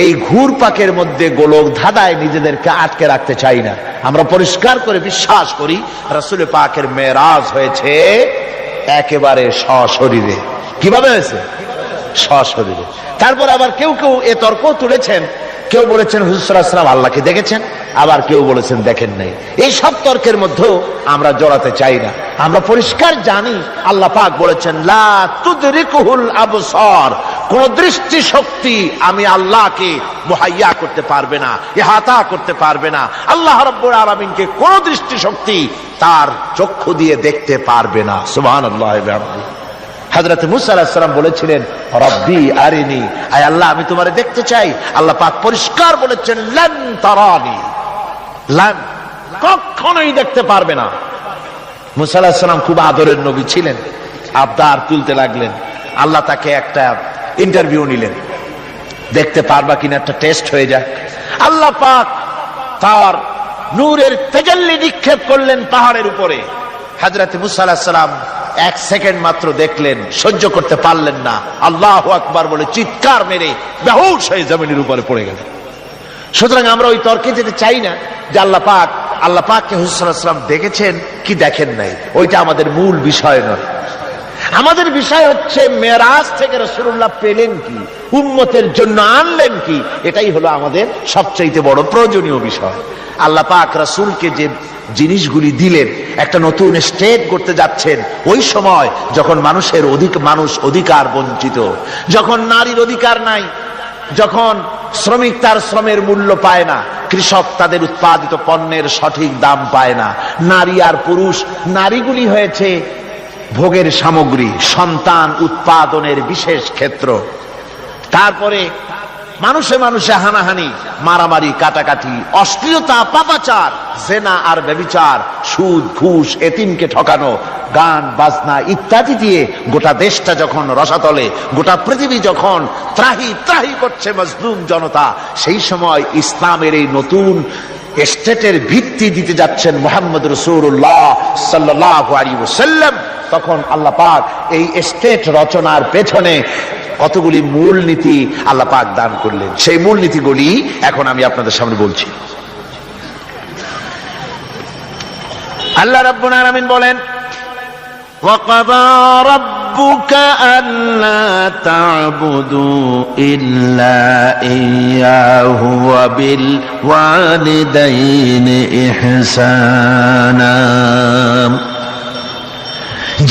Speaker 1: এই ঘুরপাকের মধ্যে গোলক ধাঁধায় নিজেদেরকে আটকে রাখতে চাই না। আমরা পরিষ্কার করে বিশ্বাস করি রাসূল পাকের মেরাজ হয়েছে একেবারে সশরীরে। কিভাবে হয়েছে? সশরীরে। তারপর আবার কেউ কেউ এ তর্ক তুলেছেন, কেউ বলেছেন হুজুর সাল্লাল্লাহু আলাইহি ওয়াসাল্লাম আল্লাহকে দেখেছেন, আবার কেউ বলেছেন দেখেন নাই। এই সব তর্কের মধ্যেও আমরা জড়াতে চাই না। আমরা পরিষ্কার জানি আল্লাহ পাক বলেছেন লা তুদরিকুহুল আবসার, কোন দৃষ্টি শক্তি আমি আল্লাহকে মুহাইয়া করতে পারবে না, ইহাতা করতে পারবে না। আল্লাহ রাব্বুল আলামিনকে কোন দৃষ্টি শক্তি তার চক্ষু দিয়ে দেখতে পারবে না। সুবহানাল্লাহ। হযরত মুসা আলাইহিস সালাম বলেছিলেন রব্বি আরিনি, আয় আল্লাহ আমি তোমারে দেখতে চাই। আল্লাহ পাক পরিষ্কার বলেছেন লান তারানি, লান, কখনোই দেখতে পারবে না। মুসা আলাইহিস সালাম খুব আদরের নবী ছিলেন, আবদার তুলতে লাগলেন। আল্লাহ তাকে একটা ইন্টারভিউ নিলেন, দেখতে পারবা কিনা একটা টেস্ট হয়ে যায়। আল্লাহ পাক তার নূরের তাজাল্লি নিক্ষেপ করলেন পাহাড়ের উপরে। হযরত মুসা আলাইহিস সালাম এক সেকেন্ড মাত্র দেখলেন, সহ্য করতে পারলেন না, আল্লাহু আকবার বলে চিৎকার মেরে বেহুশ হয়ে জমিনের উপরে পড়ে গেলেন। সুতরাং আমরা ওই তর্কে যেতে চাই না যে আল্লাহ পাককে হুজুর সাল্লাল্লাহু আলাইহি ওয়াসাল্লাম দেখেছেন কি দেখেন নাই, ওইটা আমাদের মূল বিষয় নয়। আমাদের বিষয় হচ্ছে মেরাজ থেকে রাসূলুল্লাহ পেলেন কি, উম্মতের জন্য আনলেন কি, এটাই হলো আমাদের সবচাইতে বড় প্রয়োজনীয় বিষয়। আল্লাহ পাক রাসূলকে যে জিনিসগুলি দিলেন, একটা নতুন স্টেট করতে যাচ্ছেন, ওই সময় যখন মানুষ অধিকার বঞ্চিত, যখন নারীর অধিকার নাই, যখন শ্রমিক তার শ্রমের মূল্য পায় না, কৃষক তাদের উৎপাদিত পণ্যের সঠিক দাম পায় না, নারী আর পুরুষ, নারীগুলি হয়েছে ভোগের সামগ্রী, সন্তান উৎপাদনের বিশেষ ক্ষেত্র। তারপরে মানুষে মানুষে হানাহানি, মারামারি, কাটাকাটি, অশ্লীলতা, পাপাচার, জেনা আর ব্যভিচার, সুদ, ঘুষ, এতিমকে ঠকানো, গান বাজনা ইত্যাদি দিয়ে গোটা দেশটা যখন রসাতলে, গোটা পৃথিবী যখন ত্রাহি ত্রাহি করছে মজলুম জনতা, সেই সময় ইসলামের এই নতুন স্টেটের ভিত্তি দিতে যাচ্ছেন মুহাম্মদ রাসূলুল্লাহ সাল্লাল্লাহু আলাইহি ওয়াসাল্লাম। তখন আল্লাহ পাক এই স্টেট রচনার পেছনে কতগুলি মূলনীতি আল্লাহ পাক দান করলেন। সেই মূলনীতিগুলি এখন আমি আপনাদের সামনে বলছি। আল্লাহ রাব্বুল আলামিন বলেন ওয়াকাযা রাব্বুকা আল্লা তা'বুদু ইল্লা ইয়্যাহু ওয়া বিল ওয়ালিদাইনি ইহসানা।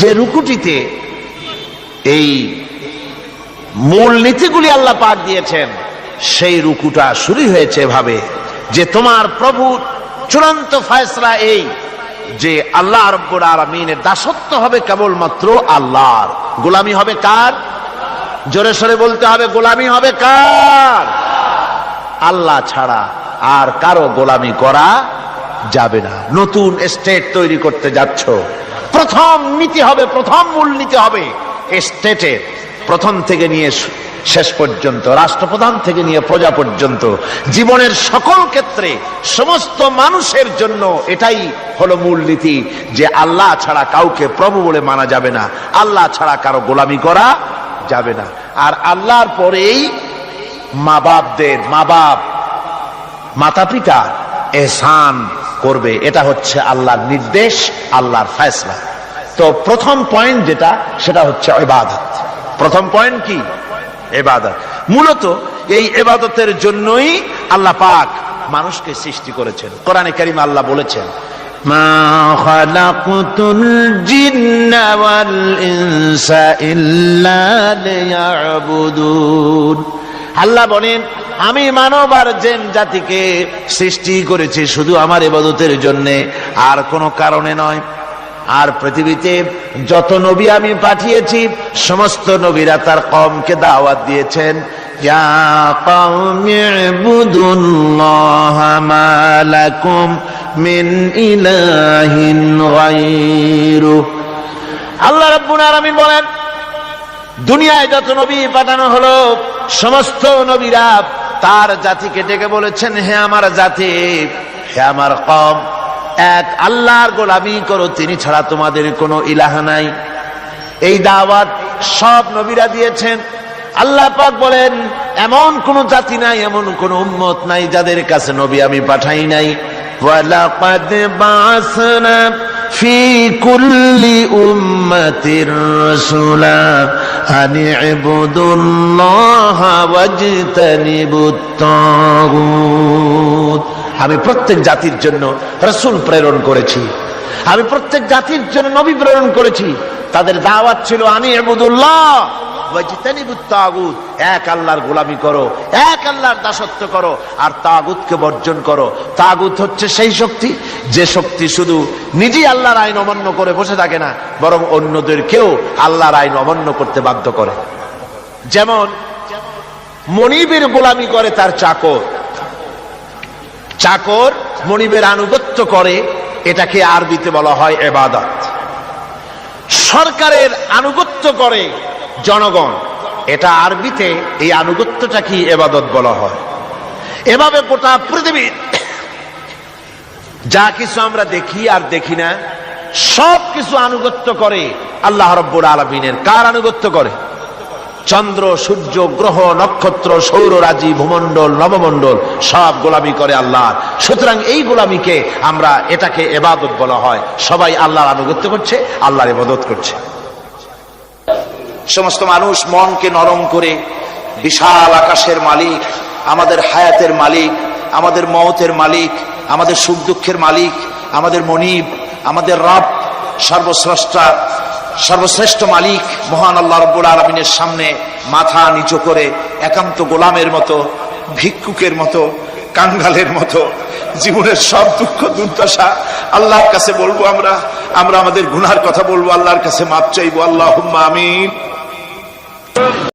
Speaker 1: যে রুকুটিতে এই মূলনীতিগুলি আল্লাহ পাক দিয়েছেন, সেই রুকুটা শুরু হয়েছে এভাবে যে তোমার প্রভু চূড়ান্ত ফয়সালা এই যে আল্লাহ রাব্বুল আলামিনের দাসত্ব হবে কেবলমাত্র আল্লাহর, গোলামি হবে কার? জোরে সরে বলতে হবে, গোলামি হবে কার? আল্লাহ ছাড়া আর কারো গোলামি করা যাবে না। নতুন স্টেট তৈরি করতে যাচ্ছ, প্রথম নীতি হবে, প্রথম মূলনীতি হবে স্টেটের, প্রথম থেকে নিয়ে শেষ পর্যন্ত, রাষ্ট্রপ্রধান থেকে নিয়ে প্রজা পর্যন্ত, জীবনের সকল ক্ষেত্রে সমস্ত মানুষের জন্য এটাই হলো মূলনীতি যে আল্লাহ ছাড়া কাউকে প্রভু বলে মানা যাবে না, আল্লাহ ছাড়া কারো গোলামি করা যাবে না। আর আল্লাহর পরেই মা বাপ মাতা পিতা এহসান করবে, এটা হচ্ছে আল্লাহর নির্দেশ, আল্লাহর ফয়সালা। তো প্রথম পয়েন্ট যেটা, সেটা হচ্ছে ইবাদত। প্রথম পয়েন্ট কি? ইবাদত। মূলত এই ইবাদতের জন্যই আল্লাহ পাক মানুষকে সৃষ্টি করেছেন। কোরআনে কারীম আল্লাহ বলেছেন মা খালাকতুল জিন্না ওয়াল ইনসা ইল্লা লিয়াবুদুন। আল্লাহ বলেন আমি মানব আর জিন জাতিকে সৃষ্টি করেছি শুধু আমার ইবাদতের জন্য, আর কোনো কারণে নয়। আর পৃথিবীতে যত নবী আমি পাঠিয়েছি, সমস্ত নবীরা তার কওমকে দাওয়াত দিয়েছেন ইয়া কওমি ইবুদুল্লাহা মা লাকুম মিন ইলাহিন গায়রু। আল্লাহ রাব্বুল আলামিন বলেন দুনিয়ায় যত নবী পাঠানো হলো, সমস্ত নবীরা তার জাতিকে ডেকে বলেছেন হে আমার জাতি, হে আমার কওম, এক আল্লাহর গোলামি করো, তিনি ছাড়া তোমাদের কোনো ইলাহ নাই। এই দাওয়াত সব নবীরা দিয়েছেন। আল্লাহ পাক বলেন এমন কোন জাতি নাই, এমন কোন উম্মত নাই যাদের কাছে নবী আমি পাঠাই নাই। ওয়ালাকাদ বাসনা ফি কুল্লি উম্মাতির রাসূলা আন ইবুদুল্লাহা ওয়াজতানিবুত তাগুত। আমি প্রত্যেক জাতির জন্য রাসূল প্রেরণ করেছি, আমি প্রত্যেক জাতির জন্য নবী প্রেরণ করেছি। তাদের দাওয়াত ছিল আন ইবুদুল্লাহ ওয়াজতানিবুত তাগুত, এক আল্লাহর গোলামি করো, এক আল্লাহর দাসত্ব করো, আর তাগুতকে বর্জন করো। তাগুত হচ্ছে সেই শক্তি যে শক্তি শুধু নিজেই আল্লাহর আইন অমান্য করে বসে থাকে না, বরং অন্যদেরকেও আল্লাহর আইন অমান্য করতে বাধ্য করে। যেমন মনিবের গোলামি করে তার চাকর, চাকর মনিবের আনুগত্য করে, এটাকে আরবিতে বলা হয় ইবাদত। সরকারের আনুগত্য করে জনগণ, এটা আরবিতে এই আনুগত্যটা কি ইবাদত বলা হয়। এভাবে গোটা পৃথিবীর যা কিছু আমরা দেখি আর দেখি না, সব কিছু আনুগত্য করে আল্লাহ রাব্বুল আলামিনের। কার আনুগত্য করে? চন্দ্র, সূর্য, গ্রহ, নক্ষত্র, সৌররাজি, ভূমণ্ডল, নবমণ্ডল সব গোলামি করে আল্লাহর। সুতরাং এই গোলামিকে আমরা, এটাকে ইবাদত বলা হয়। সবাই আল্লাহর আনুগত্য করছে, আল্লাহর ইবাদত করছে।
Speaker 2: সমস্ত মানুষ মনকে নরম করে বিশাল আকাশের মালিক, আমাদের হায়াতের মালিক, আমাদের মওতের মালিক, আমাদের সুখ দুঃখের মালিক, আমাদের মনিব, আমাদের রব, সর্বস্রষ্টা, সর্বশ্রেষ্ঠ মালিক মহান আল্লাহ রাব্বুল আলামিনের সামনে মাথা নিচু করে একান্ত গোলামের মতো, ভিক্ষুকের মতো, কাঙ্গালের মতো জীবনের সব দুঃখ দুর্দশা আল্লাহর কাছে বলবো। আমরা আমাদের গুনার কথা বলবো, আল্লাহর কাছে মাপ চাইবো। আল্লাহুম্মা আমিন।